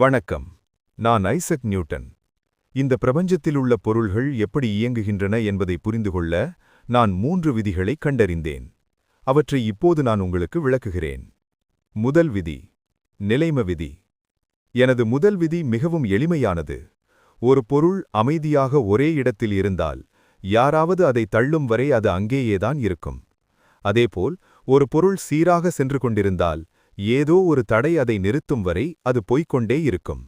வணக்கம். நான் Isaac Newton. இந்த பிரபஞ்சத்தில் உள்ள பொருள்கள் எப்படி இயங்குகின்றன என்பதை புரிந்து கொள்ள நான் 3 விதிகளை கண்டறிந்தேன். அவற்றை இப்போது நான் உங்களுக்கு விளக்குகிறேன். முதல் விதி, நிலைம விதி. எனது முதல் விதி மிகவும் எளிமையானது. ஒரு பொருள் அமைதியாக ஒரே இடத்தில் இருந்தால் யாராவது அதை தள்ளும் வரை அது அங்கேயேதான் இருக்கும். அதேபோல் ஒரு பொருள் சீராக சென்று கொண்டிருந்தால் ஏதோ ஒரு தடை அதை நிறுத்தும் வரை அது போய்க்கொண்டே இருக்கும்.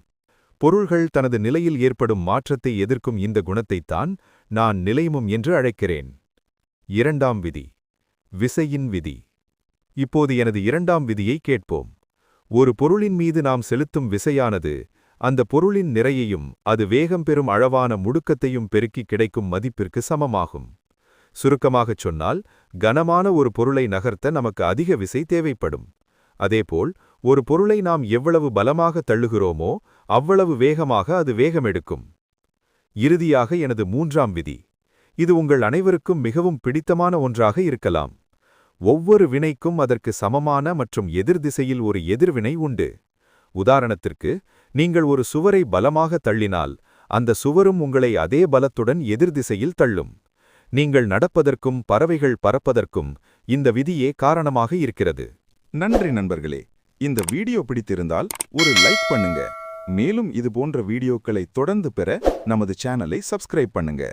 பொருள்கள் தனது நிலையில் ஏற்படும் மாற்றத்தை எதிர்க்கும் இந்த குணத்தைத்தான் நான் நிலைமம் என்று அழைக்கிறேன். இரண்டாம் விதி, விசையின் விதி. இப்போது எனது இரண்டாம் விதியை கேட்போம். ஒரு பொருளின் மீது நாம் செலுத்தும் விசையானது அந்த பொருளின் நிறையையும் அது வேகம் பெறும் அளவான முடுக்கத்தையும் பெருக்கி கிடைக்கும் மதிப்பிற்கு சமமாகும். சுருக்கமாகச் சொன்னால், கனமான ஒரு பொருளை நகர்த்த நமக்கு அதிக விசை தேவைப்படும். அதேபோல் ஒரு பொருளை நாம் எவ்வளவு பலமாக தள்ளுகிறோமோ அவ்வளவு வேகமாக அது வேகமெடுக்கும். இறுதியாக எனது மூன்றாம் விதி. இது உங்கள் அனைவருக்கும் மிகவும் பிடித்தமான ஒன்றாக இருக்கலாம். ஒவ்வொரு வினைக்கும் அதற்கு சமமான மற்றும் எதிர் திசையில் ஒரு எதிர்வினை உண்டு. உதாரணத்திற்கு, நீங்கள் ஒரு சுவரை பலமாக தள்ளினால் அந்த சுவரும் உங்களை அதே பலத்துடன் எதிர் திசையில் தள்ளும். நீங்கள் நடப்பதற்கும் பறவைகள் பறப்பதற்கும் இந்த விதியே காரணமாக இருக்கிறது. நன்றி நண்பர்களே. இந்த வீடியோ பிடித்திருந்தால் ஒரு லைக் பண்ணுங்க. மேலும் இது போன்ற வீடியோக்களை தொடர்ந்து பெற நமது சேனலை சப்ஸ்கிரைப் பண்ணுங்க.